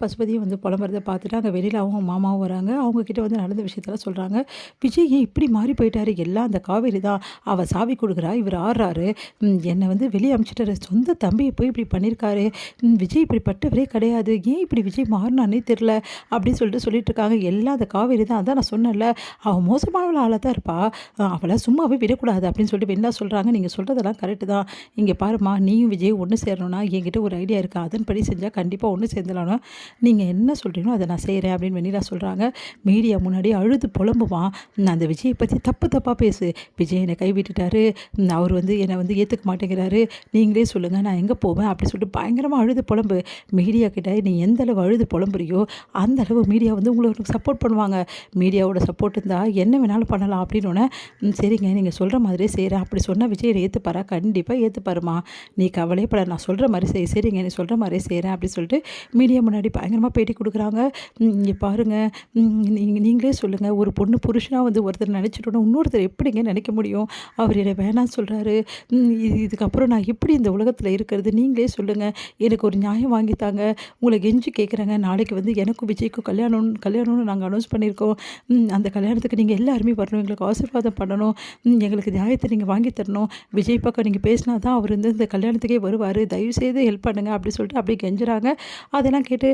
பசுபதியும் வந்து புலம்புறத பார்த்துட்டு அங்கே வெளியில அவங்க மாமாவும் வராங்க. அவங்க கிட்ட வந்து நடந்த விஷயத்தெல்லாம் சொல்றாங்க. "விஜய் ஏன் இப்படி மாறி போயிட்டாரு? எல்லாம் அந்த காவேரி தான். அவ சாவி குடுக்குறா, இவரு ஆடுறாரு. என்ன வந்து வெளிய அனுப்பிச்சுட்டாரு. சொந்த தம்பிய போய் இப்படி பண்ணியிருக்காரு. விஜய் இப்படிப்பட்டவரே கிடையாது. ஏன் இப்படி விஜய் மாறுனான்னே தெரியல." அப்படின்னு சொல்லிட்டு இருக்காங்க. எல்லாம் அந்த காவேரி தான். அதான் நான் சொன்னேன்ல, அவ மோசமான ஆளா தான் இருப்பா. அவள சும்மாவே விடக்கூடாது அப்படின்னு சொல்லிட்டு வெண்ணிலா சொல்றாங்க. "நீங்க சொல்றதெல்லாம் கரெக்ட்டு தான். இங்க பாரும்மா, நீயும் விஜயும் ஒண்ணு சேரணும்னா என்கிட்ட ஒரு ஐடியா இருக்கு. அதன்படி செஞ்சா கண்டிப்பா ஒண்ணு சேர்ந்துடலாம். நீங்க என்ன சொல்றீங்களோ அத நான் செய்றேன்" அப்படின்னு வெண்ணிலா சொல்றாங்க. மீடியா முன்னாடி அழுது புலம்புவான். அந்த விஜய் பத்தி தப்பு தப்பா பேசு. "விஜய் என்னை கைவிட்டுட்டாரு. அவர் வந்து என்னை வந்து ஏத்துக்க மாட்டேங்கிறாரு. நீங்களே சொல்லுங்க நான் எங்க போவேன்?" அப்படி சொல்லிட்டு பயங்கரமா அழுது புலம்பு. மீடியா கிட்ட நீ எந்த அளவு அழுது புலம்புறியோ, அந்த அளவு மீடியா வந்து உங்களுக்கு சப்போர்ட் பண்ணுவாங்க. மீடியாவோட சப்போர்ட் இருந்தா என்ன வேணாலும் பண்ணலாம் அப்படின்னோனே, சரிங்க நீங்க சொல்ற மாதிரியே செய்றேன்." அப்படி சொன்னா விஜய் என்னை ஏத்துப்பாரா? கண்டிப்பா ஏத்துப்பாருமா. நீ கவலையே படாத. நான் சொல்ற மாரி செய். சரிங்க நீ சொல்ற மாரியே செய்றேன் அப்படின்னு சொல்லிட்டு மீடியா முன்னாடி பயங்கரமா பேட்டி குடுக்குறாங்க. இங்க பாருங்க, நீங்களே சொல்லுங்க. ஒரு பொண்ணு புருஷனா வந்து ஒருத்தர் நினைச்சிட்டோன்னா, இன்னொருத்தர் எப்படிங்க நினைக்க முடியும்? அவர் என்ன வேணான்னு சொல்றாரு. இதுக்கப்புறம் நான் எப்படி இந்த உலகத்துல இருக்கிறது? நீங்களே சொல்லுங்க. எனக்கு ஒரு நியாயம் வாங்கி தாங்க. உங்கள கெஞ்சி கேட்குறேங்க. நாளைக்கு வந்து எனக்கும் விஜய்க்கும் கல்யாணம்னு நாங்க அனௌன்ஸ் பண்ணியிருக்கோம். அந்த கல்யாணத்துக்கு நீங்க எல்லாருமே வரணும். எங்களுக்கு ஆசீர்வாதம் பண்ணணும். எங்களுக்கு நியாயத்த நீங்க வாங்கி தரணும். விஜய் பக்கம் நீங்க பேசினா தான் அவர் வந்து இந்த கல்யாணத்துக்கே வருவாரு. தயவுசெய்து ஹெல்ப் பண்ணுங்க அப்படின்னு சொல்லிட்டு அப்படியே கெஞ்சுறாங்க. அதெல்லாம் கேட்டு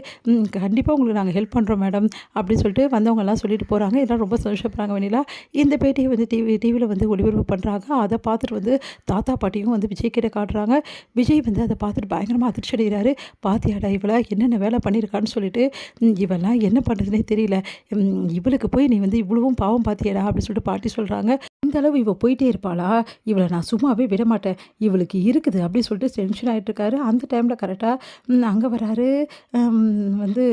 கண்டிப்பா உங்களுக்கு நாங்க ஹெல்ப் பண்றோம் மேடம் அப்படின்னு சொல்லிட்டு வந்தவங்கலாம் சொல்லிட்டு போறாங்க. எல்லாம் ரொம்ப சந்தோஷப்படுறாங்க வெண்ணிலா. இந்த பேட்டிய வந்து டிவில வந்து ஒளிபரப்பு பண்றாங்க. அத பார்த்துட்டு வந்து தாத்தா, பாட்டியும் வந்து விஜய் கிட்ட காட்டுறாங்க. விஜய் வந்து அத பார்த்துட்டு பயங்கரமா அதிர்ச்சி அடைகிறாரு. "பாத்தியாடா இவள என்னென்ன வேலை பண்ணியிருக்கான்னு சொல்லிட்டு, இவலாம் என்ன பண்றதுன்னே தெரியல. இவளுக்கு போய் நீ வந்து இவ்வளவும் பாவம் பாத்தியாடா?" அப்படின்னு சொல்லிட்டு பாட்டி சொல்றாங்க. "இந்த அளவு இவ போயிட்டே இருப்பாளா? இவள நான் சும்மாவே விடமாட்டேன். இவளுக்கு இருக்குது" அப்படின்னு சொல்லிட்டு டென்ஷன் ஆயிட்டு இருக்காரு. அந்த டைம்ல கரெக்ட்டா அங்க வராரு. வந்து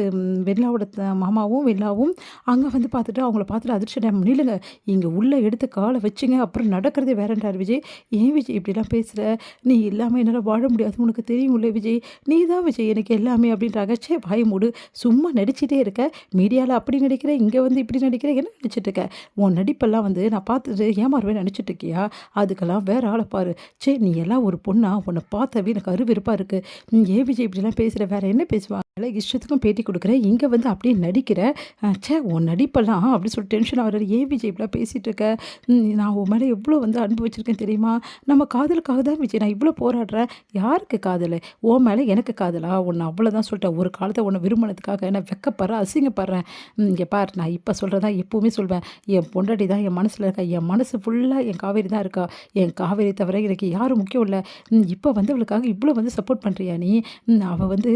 வெண்ணிலாவோட மாமாவும், வெண்ணிலாவும் அங்க வந்து பார்த்துட்டு அவங்கள பார்த்துட்டு அதிர்ச்சி அடையாம, "நில்லுங்க. இங்க உள்ள எடுத்து கால வச்சுங்க. அப்புறம் நடக்கிறதே வேறன்றாரு விஜய். "ஏன் விஜய் இப்படிலாம் பேசுற? நீ இல்லாம என்னால வாழ முடியாது. உனக்கு தெரியும்ல விஜய். நீ தான் விஜய் எனக்கு எல்லாமே" அப்படின்றாங்க. "ச்சே வாய மூடு. சும்மா நடிச்சிட்டே இருக்க. மீடியால அப்படி நடிக்கிற, இங்க வந்து இப்படி நடிக்கிற. என்ன நடிச்சிட்டு இருக்க? உன் நடிப்பெல்லாம் வந்து நான் பார்த்துட்டு ஏமாறுவேன்னு நடிச்சிட்டு இருக்கியா? அதுக்கெல்லாம் வேற ஆள பாரு. ச்சே நீ எல்லாம் ஒரு பொண்ணா? உன்ன பார்த்தாவே எனக்கு அருவெறுப்பா இருக்கு. ஏன் விஜய் இப்படிலாம் பேசுற? வேற என்ன பேசுவா? இஷ்டத்துக்கும் பேட்டி குடுக்குற. இங்க வந்து அப்படியே நடிக்கிற. ச்சே உன் நடிப்பெல்லாம்" அப்படி சொல்லி டென்ஷன் ஆகுறாரு. "ஏன் விஜய் இப்படிலாம் பேசிட்டு இருக்க? நான் உன் மேல எவ்வளோ வந்து அன்பு வச்சிருக்கேன் தெரியுமா? நம்ம காதலுக்காக தான் விஜய் நான் இவ்வளோ போராடுறேன்." "யாருக்கு காதலு? உன் மேல எனக்கு காதலா? உன்ன அவ்வளோதான் சொல்லிட்டேன். ஒரு காலத்துல உன்ன விரும்பினதுக்காக நான் வெட்கப்படுறேன், அசிங்கப்படுறேன். இங்க பாரு நான் இப்ப சொல்றதா எப்பவுமே சொல்வேன். என் பொண்டாட்டி தான் என் மனசுல இருக்கா. என் மனசு ஃபுல்லா என் காவேரி தான் இருக்கா. என் காவேரி தவிர எனக்கு யாரும் முக்கியம் இல்ல. இப்ப வந்து அவளுக்காக இவ்வளோ வந்து சப்போர்ட் பண்றியா நீ? அவ வந்து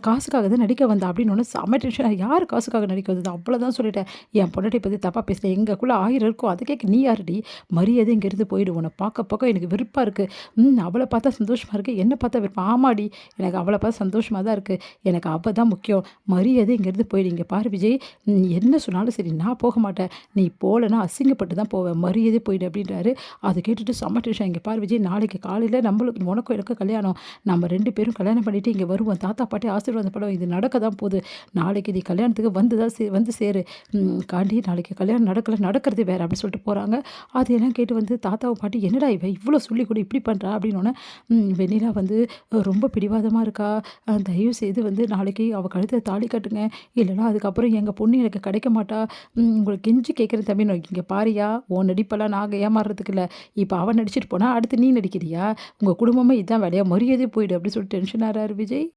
காசுக்காக தான் நடிக்க வந்தா." அப்படின்னோனே செம்ம டென்ஷன். "யார் காசுக்காக நடிக்க வந்தது?" அவ்வளோதான் சொல்லிட்டேன். "என் பொண்டாட்டிய பத்தி தப்பா பேசுற. எங்களுக்குள்ள 1000 இருக்கும். அத கேட்க நீ யாருடி? மரியாதையா இங்கேருந்து போயிடு. உன்ன பார்க்க எனக்கு வெறுப்பா இருக்கு. அவள பார்த்தா சந்தோஷமா இருக்கு. என்ன பார்த்தா வெறுப்பா?" "ஆமாடி. எனக்கு அவள பார்த்தா சந்தோஷமா தான் இருக்கு. எனக்கு அவ தான் முக்கியம். மரியாதையா இங்கேருந்து போயிடு. இங்க பாரு விஜய், நீ என்ன சொன்னாலும் சரி நான் போக மாட்டேன். நீ போலன்னா அசிங்கப்பட்டு தான் போவ. மரியாதையா போயிடு" அப்படின்றாரு. அத கேட்டுட்டு செம்ம டென்ஷன். "இங்க பாரு விஜய், நாளைக்கு காலையில உனக்கும் எனக்கும் கல்யாணம். நம்ம 2 பேரும் கல்யாணம் பண்ணிட்டு இங்க வருவோம். தாத்தா, பாட்டி ஆசீர்வாதம் பண்ணுவோம். இது நடக்க தான் போகுது. நாளைக்கு நீ கல்யாணத்துக்கு வந்து சேரு. காண்டி நாளைக்கு கல்யாணம் நடக்கல, நடக்கிறது வேற" அப்படின்னு சொல்லிட்டு போறாங்க. அதையெல்லாம் கேட்டு வந்து தாத்தாவும் பாட்டி, "என்னடா இவ இவ்வளோ சொல்லி கூட இப்படி பண்றா?" அப்படின்னோனே, வெண்ணிலா வந்து ரொம்ப பிடிவாதமா இருக்கா. தயவு செய்து வந்து நாளைக்கு அவ கழுத்துல தாலி கட்டுங்க. இல்லைன்னா அதுக்கப்புறம் எங்க பொண்ணு எனக்கு கிடைக்க மாட்டா. உங்கள கெஞ்சி கேட்குறேன் தம்பி. "இங்க பாருயா, உன் நடிப்பெல்லாம் நாங்க ஏமாறுறதுக்கு இல்ல. இப்ப அவ நடிச்சிட்டு போனா அடுத்து நீ நடிக்கிறியா? உங்க குடும்பமே இதான் வேலையா? மரியாதையா போயிடு" அப்படின்னு சொல்லிட்டு டென்ஷன் ஆறாரு விஜய்.